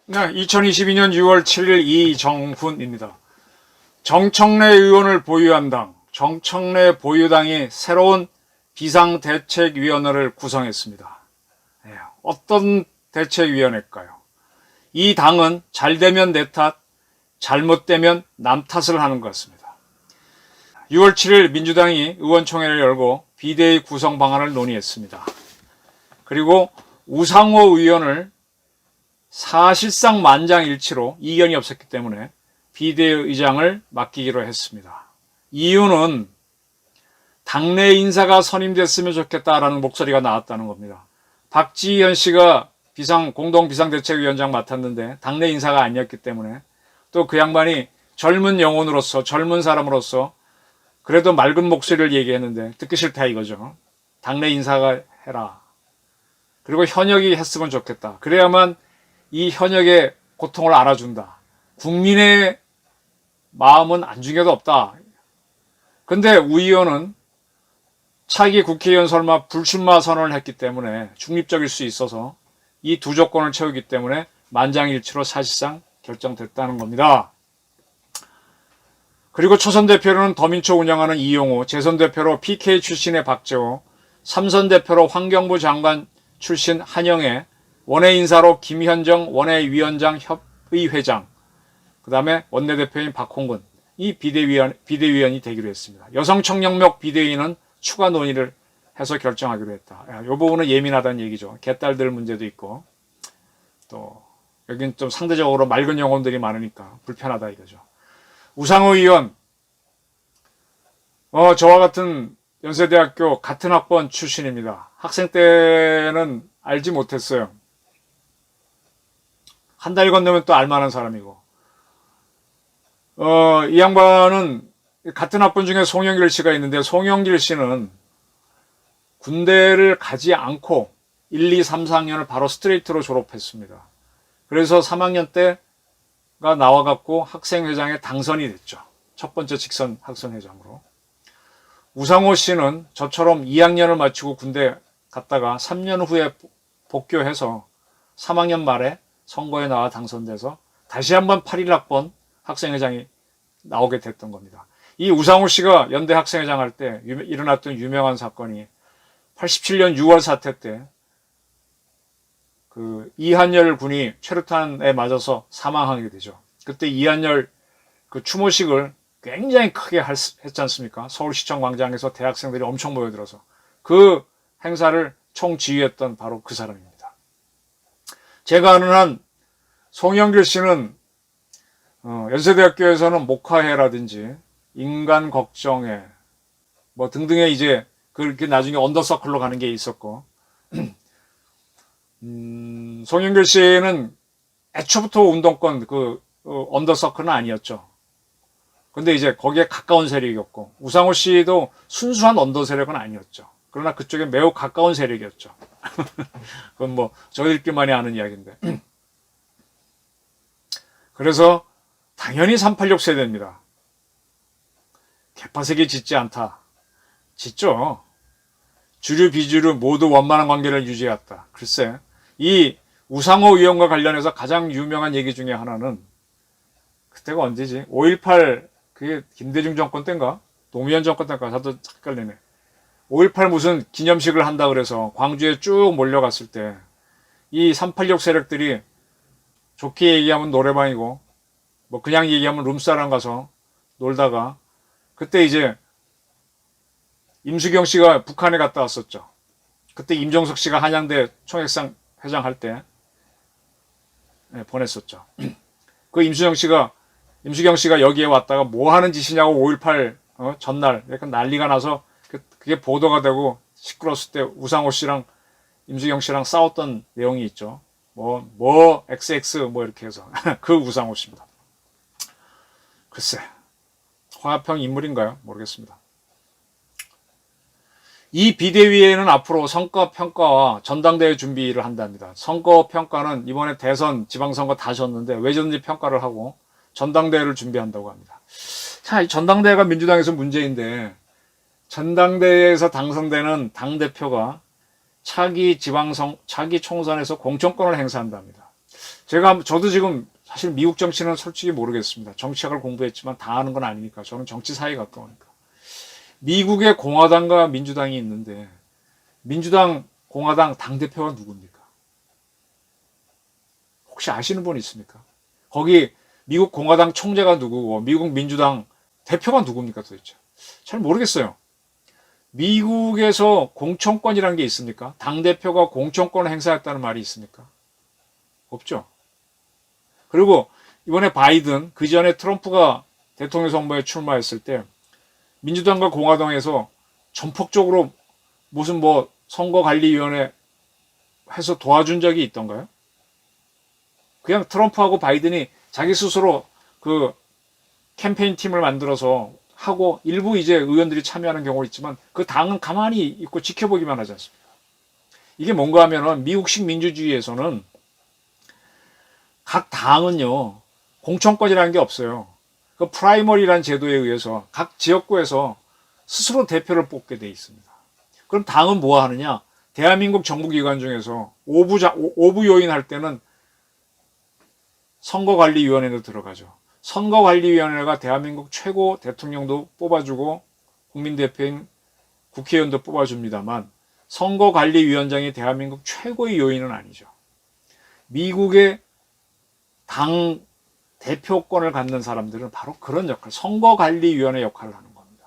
네, 2022년 6월 7일 이정훈입니다. 정청래 의원을 보유한 당, 정청래 보유당이 새로운 비상대책위원회를 구성했습니다. 어떤 대책위원회일까요? 이 당은 잘 되면 내 탓, 잘못되면 남 탓을 하는 것 같습니다. 6월 7일 민주당이 의원총회를 열고 비대위 구성 방안을 논의했습니다. 그리고 우상호 의원을 사실상 만장일치로 이견이 없었기 때문에 비대위의장을 맡기기로 했습니다. 이유는 당내 인사가 선임됐으면 좋겠다라는 목소리가 나왔다는 겁니다. 박지현 씨가 공동비상대책위원장 맡았는데 당내 인사가 아니었기 때문에, 또 그 양반이 젊은 영혼으로서, 젊은 사람으로서 그래도 맑은 목소리를 얘기했는데 듣기 싫다 이거죠. 당내 인사가 해라. 그리고 현역이 했으면 좋겠다. 그래야만 이 현역의 고통을 알아준다. 국민의 마음은 안중에도 없다. 근데 우 의원은 차기 국회의원 설마 불출마 선언을 했기 때문에 중립적일 수 있어서 이 두 조건을 채우기 때문에 만장일치로 사실상 결정됐다는 겁니다. 그리고 초선 대표로는 더민초 운영하는 이용우, 재선 대표로 PK 출신의 박재호, 삼선 대표로 환경부 장관 출신 한영애, 원외 인사로 김현정 원외위원장 협의회장, 그 다음에 원내대표인 박홍근, 이 비대위원이 되기로 했습니다. 여성청년목 비대위는 추가 논의를 해서 결정하기로 했다. 이 부분은 예민하다는 얘기죠. 개딸들 문제도 있고, 또 여긴 좀 상대적으로 맑은 영혼들이 많으니까 불편하다 이거죠. 우상호 의원, 저와 같은 연세대학교 같은 학번 출신입니다. 학생 때는 알지 못했어요. 한 달 건너면 또 알만한 사람이고, 이 양반은 같은 학번 중에 송영길 씨가 있는데, 송영길 씨는 군대를 가지 않고 1, 2, 3, 4학년을 바로 스트레이트로 졸업했습니다. 그래서 3학년 때가 나와갖고 학생회장에 당선이 됐죠. 첫 번째 직선 학생회장으로. 우상호 씨는 저처럼 2학년을 마치고 군대 갔다가 3년 후에 복교해서 3학년 말에 선거에 나와 당선돼서 다시 한번 81학번 학생회장이 나오게 됐던 겁니다. 이 우상호 씨가 연대 학생회장 할 때 일어났던 유명한 사건이 87년 6월 사태 때 그 이한열 군이 최루탄에 맞아서 사망하게 되죠. 그때 이한열 그 추모식을 굉장히 크게 했지 않습니까? 서울시청 광장에서 대학생들이 엄청 모여들어서 그 행사를 총지휘했던 바로 그 사람입니다. 제가 아는 한 송영길 씨는 연세대학교에서는 목화회라든지 인간 걱정회 뭐 등등의 이제 그렇게 나중에 언더서클로 가는 게 있었고, 송영길 씨는 애초부터 운동권 언더서클은 아니었죠. 근데 이제 거기에 가까운 세력이었고, 우상호 씨도 순수한 언더 세력은 아니었죠. 그러나 그쪽에 매우 가까운 세력이었죠. 그건 뭐 저희들끼리만이 아는 이야기인데. 그래서 당연히 386 세대입니다. 개파색이 짙지 않다. 짙죠. 주류 비주류 모두 원만한 관계를 유지했다. 글쎄, 이 우상호 의원과 관련해서 가장 유명한 얘기 중에 하나는, 그때가 언제지? 5.18 그게 김대중 정권 때인가? 노무현 정권 때인가? 저도 헷갈리네. 5.18 무슨 기념식을 한다 그래서 광주에 쭉 몰려갔을 때 이 386 세력들이 좋게 얘기하면 노래방이고 뭐 그냥 얘기하면 룸사랑 가서 놀다가, 그때 이제 임수경 씨가 북한에 갔다 왔었죠. 그때 임종석 씨가 한양대 총회장 회장할 때 보냈었죠. 그 임수경 씨가 여기에 왔다가 뭐 하는 짓이냐고 5.18 전날 약간 난리가 나서 그게 보도가 되고 시끄러웠을 때 우상호 씨랑 임수경 씨랑 싸웠던 내용이 있죠. 뭐 XX 뭐 이렇게 해서 그 우상호 씨입니다. 글쎄, 화합형 인물인가요? 모르겠습니다. 이 비대위에는 앞으로 선거평가와 전당대회 준비를 한답니다. 선거평가는 이번에 대선, 지방선거 다 졌는데 외전지 평가를 하고 전당대회를 준비한다고 합니다. 자, 이 전당대회가 민주당에서 문제인데 전당대회에서 당선되는 당대표가 차기 총선에서 공천권을 행사한답니다. 저도 지금 사실 미국 정치는 솔직히 모르겠습니다. 정치학을 공부했지만 다 아는 건 아니니까. 저는 정치 사회에 가까우니까. 미국에 공화당과 민주당이 있는데 민주당, 공화당 당대표가 누굽니까? 혹시 아시는 분 있습니까? 거기 미국 공화당 총재가 누구고 미국 민주당 대표가 누굽니까 도대체? 잘 모르겠어요. 미국에서 공천권이라는 게 있습니까? 당대표가 공천권을 행사했다는 말이 있습니까? 없죠. 그리고 이번에 바이든, 그 전에 트럼프가 대통령 선거에 출마했을 때 민주당과 공화당에서 전폭적으로 무슨 선거관리위원회 해서 도와준 적이 있던가요? 그냥 트럼프하고 바이든이 자기 스스로 그 캠페인 팀을 만들어서 하고 일부 이제 의원들이 참여하는 경우가 있지만 그 당은 가만히 있고 지켜보기만 하지 않습니까? 이게 뭔가 하면은 미국식 민주주의에서는 각 당은요 공천권이라는 게 없어요. 그 프라이머리라는 제도에 의해서 각 지역구에서 스스로 대표를 뽑게 돼 있습니다. 그럼 당은 뭐 하느냐? 대한민국 정부기관 중에서 오부 요인 할 때는 선거관리위원회로 들어가죠. 선거관리위원회가 대한민국 최고 대통령도 뽑아주고 국민대표인 국회의원도 뽑아줍니다만 선거관리위원장이 대한민국 최고의 요인은 아니죠. 미국의 당 대표권을 갖는 사람들은 바로 그런 역할, 선거관리위원회 역할을 하는 겁니다.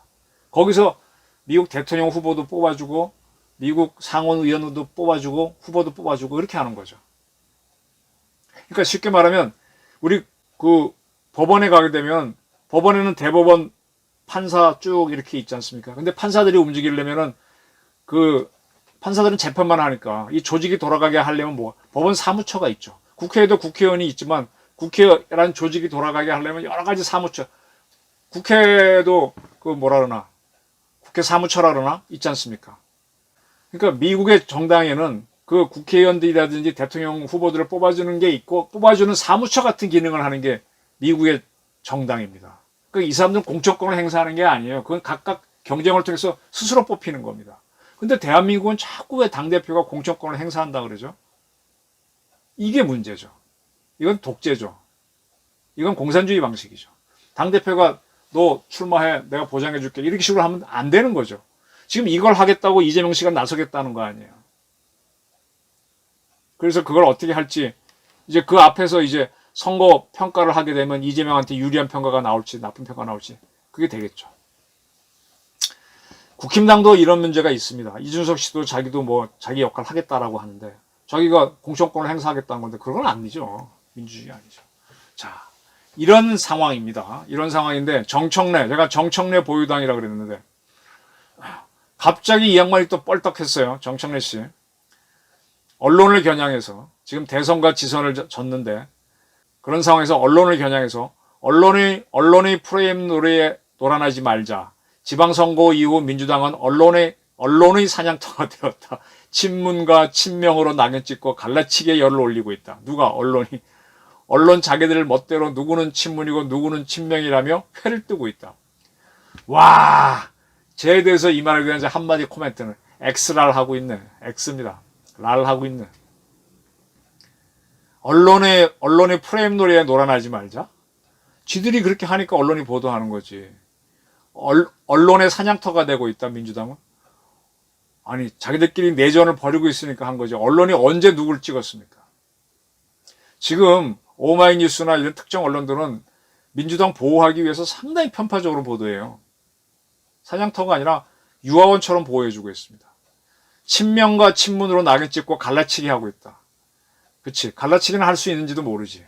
거기서 미국 대통령 후보도 뽑아주고 미국 상원 의원도 뽑아주고 후보도 뽑아주고 이렇게 하는 거죠. 그러니까 쉽게 말하면 우리 그 법원에 가게 되면 법원에는 대법원 판사 쭉 이렇게 있지 않습니까? 근데 판사들이 움직이려면은 그 판사들은 재판만 하니까 이 조직이 돌아가게 하려면 법원 사무처가 있죠. 국회에도 국회의원이 있지만 국회라는 조직이 돌아가게 하려면 여러 가지 사무처, 국회도 국회 사무처라 그러나 있지 않습니까? 그러니까 미국의 정당에는 그 국회의원들이라든지 대통령 후보들을 뽑아주는 게 있고 뽑아주는 사무처 같은 기능을 하는 게 미국의 정당입니다. 그러니까 이 사람들은 공천권을 행사하는 게 아니에요. 그건 각각 경쟁을 통해서 스스로 뽑히는 겁니다. 근데 대한민국은 자꾸 왜 당대표가 공천권을 행사한다 그러죠? 이게 문제죠. 이건 독재죠. 이건 공산주의 방식이죠. 당대표가 너 출마해 내가 보장해 줄게 이렇게 식으로 하면 안 되는 거죠. 지금 이걸 하겠다고 이재명 씨가 나서겠다는 거 아니에요. 그래서 그걸 어떻게 할지 이제 그 앞에서 이제 선거 평가를 하게 되면 이재명한테 유리한 평가가 나올지 나쁜 평가가 나올지 그게 되겠죠. 국힘당도 이런 문제가 있습니다. 이준석 씨도 자기도 자기 역할 하겠다라고 하는데 자기가 공천권을 행사하겠다는 건데 그건 아니죠. 민주주의 아니죠. 자, 이런 상황입니다. 이런 상황인데 제가 정청래 보유당이라고 그랬는데 갑자기 이 양반이 또 뻘떡했어요. 정청래 씨. 언론을 겨냥해서 지금 대선과 지선을 졌는데 그런 상황에서 언론을 겨냥해서 언론의 프레임 노래에 놀아나지 말자. 지방선거 이후 민주당은 언론의 사냥터가 되었다. 친문과 친명으로 낙인 찍고 갈라치기에 열을 올리고 있다. 누가? 언론 자기들 멋대로 누구는 친문이고 누구는 친명이라며 회를 뜨고 있다. 와, 쟤에 대해서 이 말을 그냥 한마디 코멘트는 X랄 하고 있네. X입니다. 랄 하고 있네. 언론의 프레임 노래에 놀아나지 말자. 지들이 그렇게 하니까 언론이 보도하는 거지. 언론의 사냥터가 되고 있다, 민주당은. 아니, 자기들끼리 내전을 벌이고 있으니까 한 거지. 언론이 언제 누굴 찍었습니까? 지금 오마이뉴스나 이런 특정 언론들은 민주당 보호하기 위해서 상당히 편파적으로 보도해요. 사냥터가 아니라 유아원처럼 보호해주고 있습니다. 친명과 친문으로 낙인 찍고 갈라치기 하고 있다. 그치. 갈라치기는 할 수 있는지도 모르지.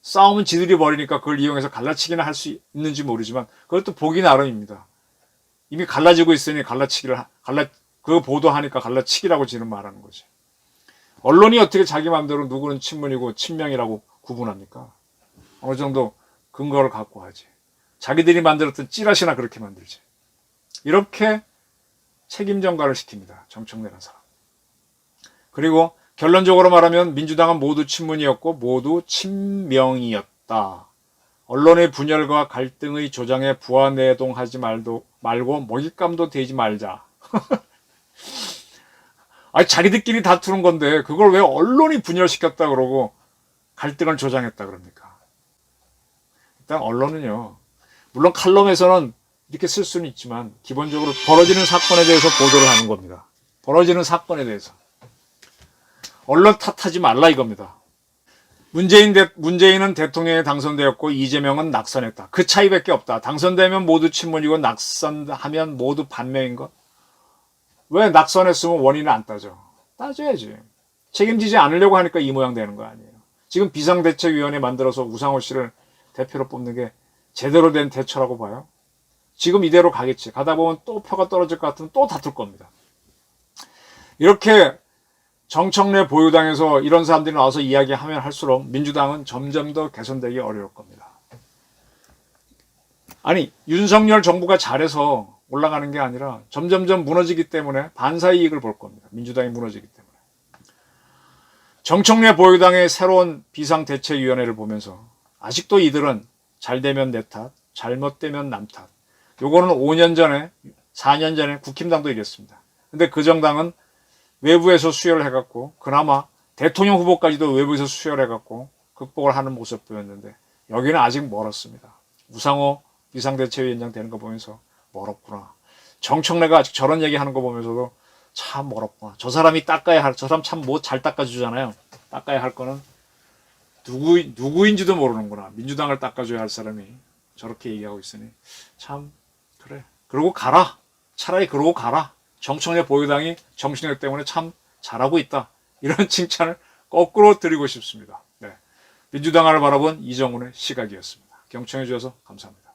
싸움은 지들이 벌이니까 그걸 이용해서 갈라치기는 할 수 있는지 모르지만 그것도 보기 나름입니다. 이미 갈라지고 있으니 그거 보도하니까 갈라치기라고 지는 말하는 거지. 언론이 어떻게 자기 마음대로 누구는 친문이고 친명이라고 구분합니까? 어느 정도 근거를 갖고 하지. 자기들이 만들었던 찌라시나 그렇게 만들지. 이렇게 책임 전가를 시킵니다. 정청래라는 사람. 그리고 결론적으로 말하면 민주당은 모두 친문이었고 모두 친명이었다. 언론의 분열과 갈등의 조장에 부하내동하지 말고 먹잇감도 되지 말자. 아니, 자기들끼리 다투는 건데 그걸 왜 언론이 분열시켰다 그러고 갈등을 조장했다 그럽니까? 일단 언론은요, 물론 칼럼에서는 이렇게 쓸 수는 있지만 기본적으로 벌어지는 사건에 대해서 보도를 하는 겁니다. 벌어지는 사건에 대해서. 언론 탓하지 말라 이겁니다. 문재인은 대통령에 당선되었고 이재명은 낙선했다. 그 차이밖에 없다. 당선되면 모두 친문이고 낙선하면 모두 반명인 것. 왜 낙선했으면 원인을 안 따져? 따져야지. 책임지지 않으려고 하니까 이 모양 되는 거 아니에요. 지금 비상대책위원회 만들어서 우상호 씨를 대표로 뽑는 게 제대로 된 대처라고 봐요. 지금 이대로 가겠지. 가다 보면 또 표가 떨어질 것 같으면 또 다툴 겁니다. 이렇게 정청래 보유당에서 이런 사람들이 나와서 이야기하면 할수록 민주당은 점점 더 개선되기 어려울 겁니다. 아니, 윤석열 정부가 잘해서 올라가는 게 아니라 점점점 무너지기 때문에 반사이익을 볼 겁니다. 민주당이 무너지기 때문에. 정청래 보유당의 새로운 비상대책위원회를 보면서 아직도 이들은 잘 되면 내 탓, 잘못되면 남 탓. 요거는 5년 전에, 4년 전에 국힘당도 이랬습니다. 근데 그 정당은 외부에서 수혈을 해갖고 그나마 대통령 후보까지도 외부에서 수혈을 해갖고 극복을 하는 모습 보였는데 여기는 아직 멀었습니다. 우상호 비상대책위원장 되는 거 보면서 멀었구나. 정청래가 아직 저런 얘기하는 거 보면서도 참 멀었구나. 저 사람이 닦아야 할, 저 사람 참 뭐 잘 닦아주잖아요. 닦아야 할 거는 누구인지도 모르는구나. 민주당을 닦아줘야 할 사람이 저렇게 얘기하고 있으니 참 그래. 그러고 가라. 차라리 그러고 가라. 정청래 보유당이 정신력 때문에 참 잘하고 있다. 이런 칭찬을 거꾸로 드리고 싶습니다. 네. 민주당을 바라본 이정훈의 시각이었습니다. 경청해 주셔서 감사합니다.